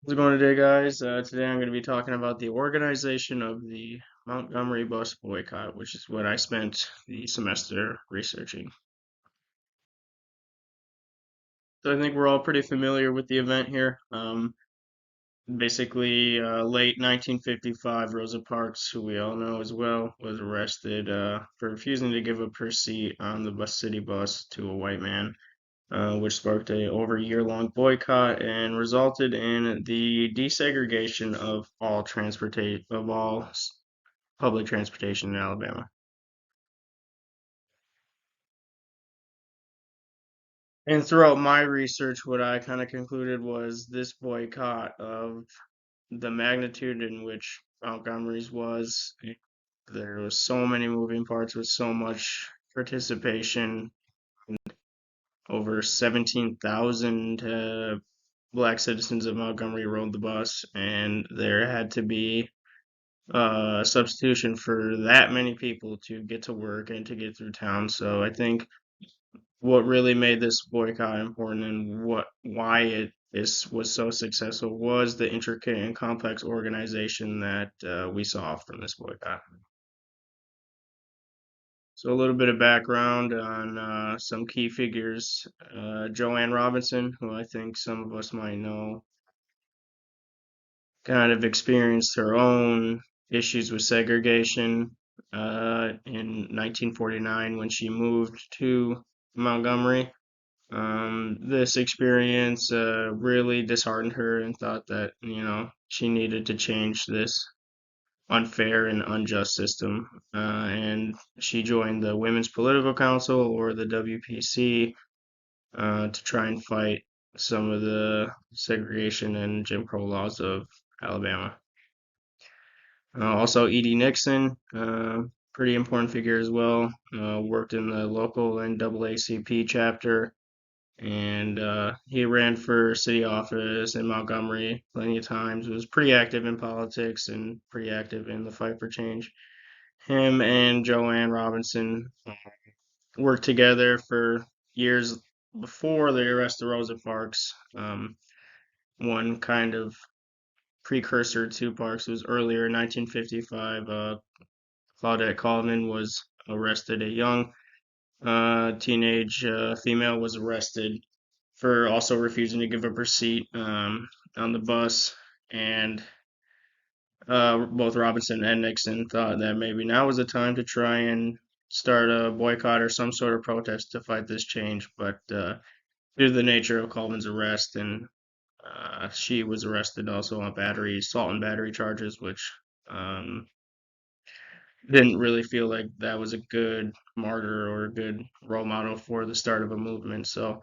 How's it going today, guys? Today I'm going to be talking about the organization of the Montgomery bus boycott, which is what I spent the semester researching. So I think we're all pretty familiar with the event here. Basically, late 1955, Rosa Parks, who we all know as well, was arrested for refusing to give up her seat on the bus city bus to a white man, which sparked a over year-long boycott and resulted in the desegregation of all public transportation in Alabama. And throughout my research, what I kind of concluded was this boycott of the magnitude in which Montgomery's was. There was so many moving parts with so much participation. Over 17,000 black citizens of Montgomery rode the bus, and there had to be a substitution for that many people to get to work and to get through town. So I think what really made this boycott important and why was so successful was the intricate and complex organization that we saw from this boycott. So a little bit of background on some key figures. Joanne Robinson, who I think some of us might know, kind of experienced her own issues with segregation in 1949 when she moved to Montgomery. This experience really disheartened her and thought that, she needed to change this unfair and unjust system. And she joined the Women's Political Council, or the WPC, to try and fight some of the segregation and Jim Crow laws of Alabama. Also, E.D. Nixon, pretty important figure as well, worked in the local NAACP chapter, and he ran for city office in Montgomery plenty of times, was pretty active in politics and pretty active in the fight for change. Him and Joanne Robinson worked together for years before the arrest of Rosa Parks. One kind of precursor to Parks was earlier in 1955. Claudette Colvin was arrested. A young teenage female was arrested for also refusing to give up her seat on the bus. And both Robinson and Nixon thought that maybe now was the time to try and start a boycott or some sort of protest to fight this change. But due to the nature of Colvin's arrest, and she was arrested also on assault and battery charges, which um, didn't really feel like that was a good martyr or a good role model for the start of a movement. So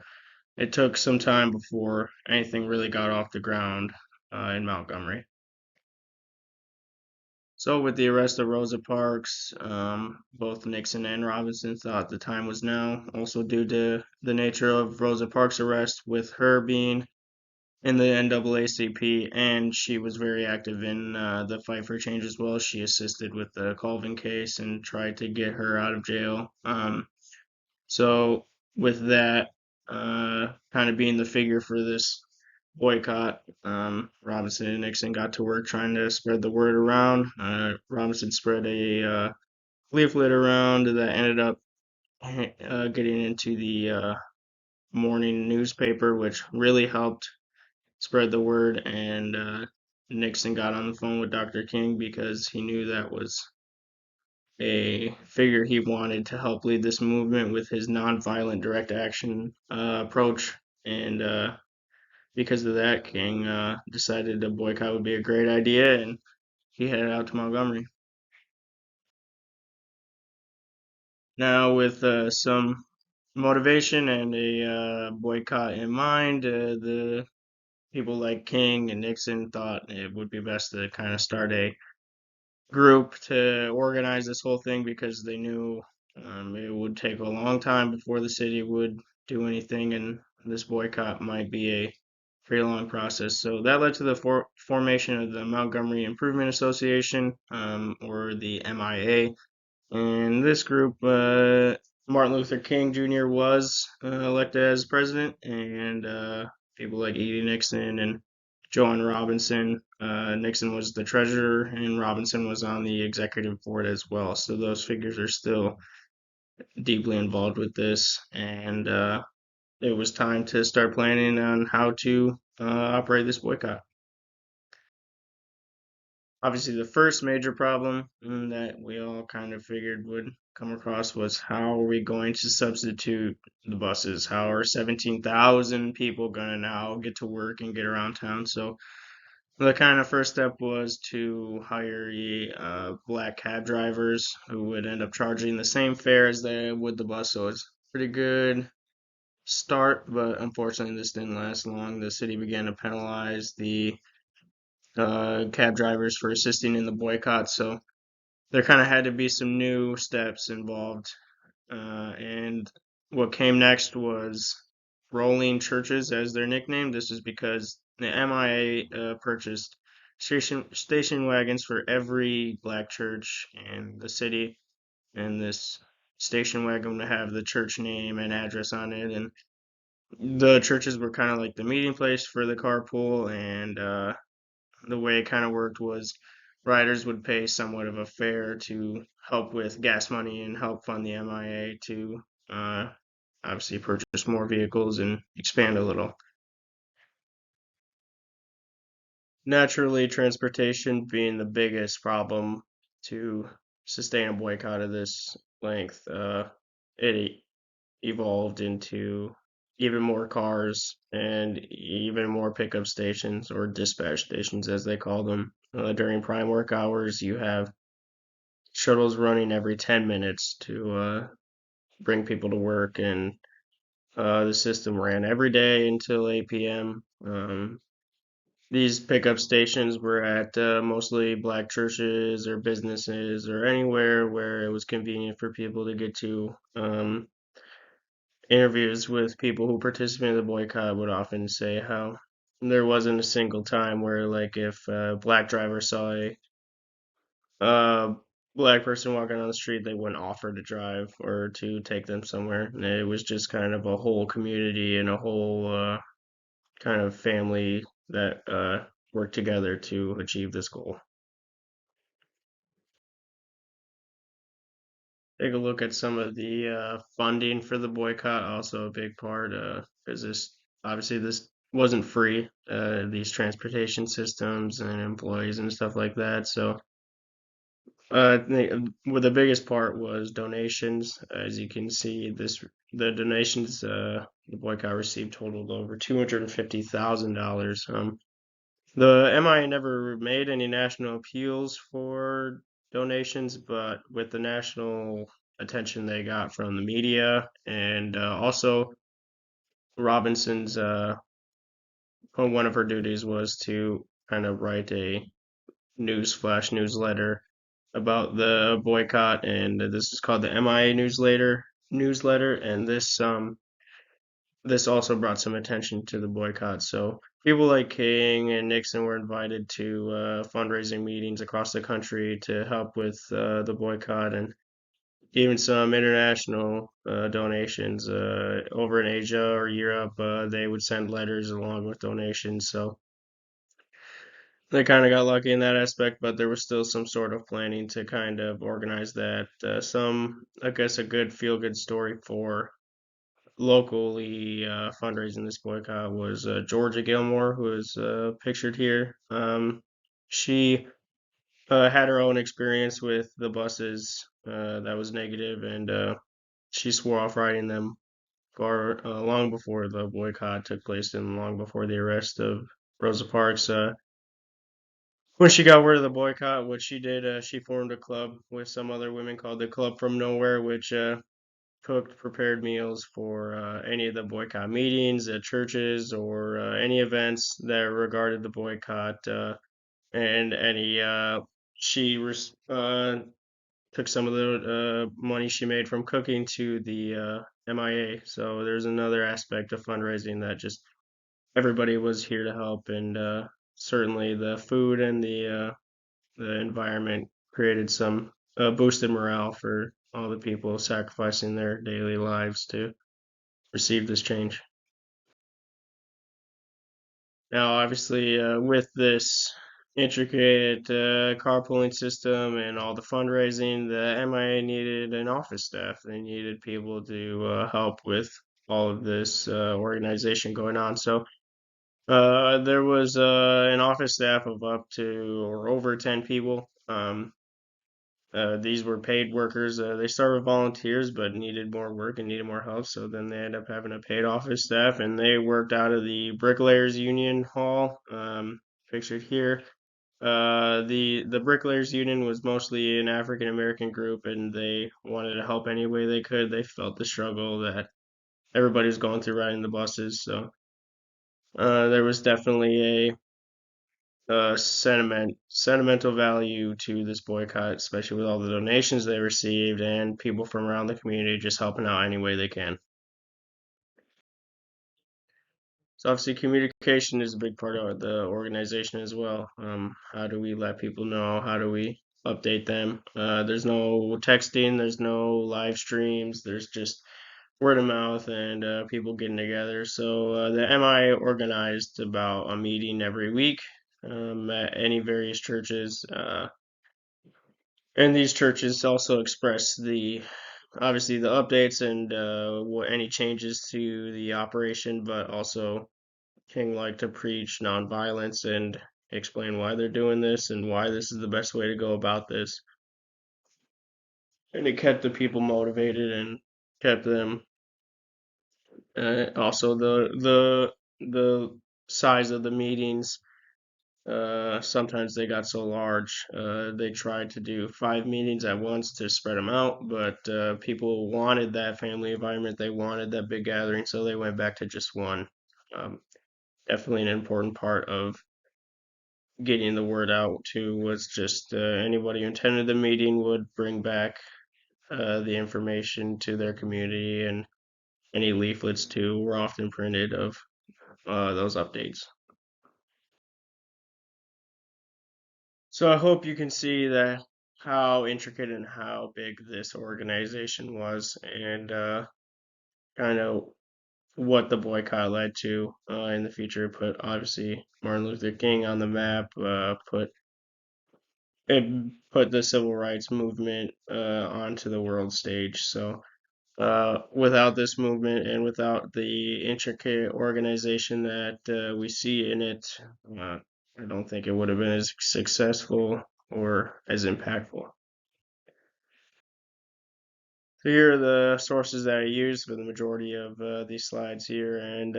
it took some time before anything really got off the ground in Montgomery. So with the arrest of Rosa Parks, both Nixon and Robinson thought the time was now, also due to the nature of Rosa Parks' arrest, with her being in the NAACP, and she was very active in the fight for change as well. She assisted with the Colvin case and tried to get her out of jail. So with that kind of being the figure for this boycott, Robinson and Nixon got to work trying to spread the word around. Robinson spread a leaflet around that ended up getting into the morning newspaper, which really helped spread the word. And Nixon got on the phone with Dr. King because he knew that was a figure he wanted to help lead this movement with his nonviolent direct action approach. And because of that, King decided a boycott would be a great idea, and he headed out to Montgomery. Now, with some motivation and a boycott in mind, the people like King and Nixon thought it would be best to kind of start a group to organize this whole thing because they knew it would take a long time before the city would do anything, and this boycott might be a pretty long process. So that led to the formation of the Montgomery Improvement Association, or the MIA. And this group, Martin Luther King Jr. was elected as president, and people like E.D. Nixon and Joan Robinson. Nixon was the treasurer, and Robinson was on the executive board as well. So those figures are still deeply involved with this, and it was time to start planning on how to operate this boycott. Obviously, the first major problem that we all kind of figured would come across was how are we going to substitute the buses? How are 17,000 people going to now get to work and get around town? So the kind of first step was to hire black cab drivers who would end up charging the same fare as they would the bus. So it's pretty good start, but unfortunately this didn't last long. The city began to penalize the cab drivers for assisting in the boycott. So there kind of had to be some new steps involved. And what came next was rolling churches as their nickname. This is because the MIA purchased station wagons for every black church in the city, and this station wagon would have the church name and address on it. And the churches were kind of like the meeting place for the carpool, and the way it kind of worked was riders would pay somewhat of a fare to help with gas money and help fund the MIA to uh, obviously purchase more vehicles and expand a little. Naturally, transportation being the biggest problem to sustain a boycott of this length, it evolved into even more cars and even more pickup stations, or dispatch stations as they call them. During prime work hours, you have shuttles running every 10 minutes to bring people to work, and the system ran every day until 8 p.m. These pickup stations were at mostly black churches or businesses or anywhere where it was convenient for people to get to. Interviews with people who participated in the boycott would often say how there wasn't a single time where, like, if a black driver saw a uh, black person walking on the street, they wouldn't offer to drive or to take them somewhere. And it was just kind of a whole community and a whole kind of family that worked together to achieve this goal. Take a look at some of the funding for the boycott, also a big part, because this wasn't free, these transportation systems and employees and stuff like that. So well, the biggest part was donations. As you can see, the donations the boycott received totaled over $250,000. The MIA never made any national appeals for donations, but with the national attention they got from the media, and also Robinson's one of her duties was to kind of write a newsflash newsletter about the boycott, and this is called the MIA newsletter, and this also brought some attention to the boycott. So people like King and Nixon were invited to fundraising meetings across the country to help with the boycott, and even some international donations over in Asia or Europe. They would send letters along with donations. So they kind of got lucky in that aspect, but there was still some sort of planning to kind of organize that. I guess, a good feel good story for locally fundraising this boycott was Georgia Gilmore, who is pictured here. She had her own experience with the buses that was negative, and she swore off riding them far long before the boycott took place and long before the arrest of Rosa Parks. When she got word of the boycott, what she did, she formed a club with some other women called the Club from Nowhere, which cooked prepared meals for any of the boycott meetings at churches or any events that regarded the boycott. And any she took some of the money she made from cooking to the MIA. So there's another aspect of fundraising that just everybody was here to help, and certainly the food and the environment created some boosted morale for all the people sacrificing their daily lives to receive this change. Now, obviously, with this intricate carpooling system and all the fundraising, the MIA needed an office staff. They needed people to help with all of this organization going on. So there was an office staff of up to or over 10 people. These were paid workers. They started with volunteers, but needed more work and needed more help. So then they ended up having a paid office staff, and they worked out of the Bricklayers Union Hall, pictured here. The Bricklayers Union was mostly an African American group, and they wanted to help any way they could. They felt the struggle that everybody was going through riding the buses. So there was definitely a sentimental value to this boycott, especially with all the donations they received and people from around the community just helping out any way they can. So obviously communication is a big part of the organization as well. How do we let people know? How do we update them? There's no texting, there's no live streams, there's just word of mouth and people getting together. So the MI organized about a meeting every week at any various churches. And these churches also express the obviously the updates and what any changes to the operation, but also King liked to preach nonviolence and explain why they're doing this and why this is the best way to go about this. And it kept the people motivated and kept them. Also, the size of the meetings. Sometimes they got so large, they tried to do 5 meetings at once to spread them out, but people wanted that family environment. They wanted that big gathering, so they went back to just one. Um, Definitely an important part of getting the word out too was just anybody who attended the meeting would bring back the information to their community, and any leaflets too were often printed of those updates. So I hope you can see that how intricate and how big this organization was, and kind of what the boycott led to in the future. Put obviously Martin Luther King on the map. Put the civil rights movement onto the world stage. So without this movement and without the intricate organization that we see in it, uh, I don't think it would have been as successful or as impactful. So here are the sources that I use for the majority of these slides here, and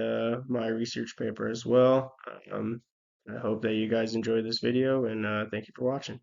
my research paper as well. I hope that you guys enjoyed this video, and thank you for watching.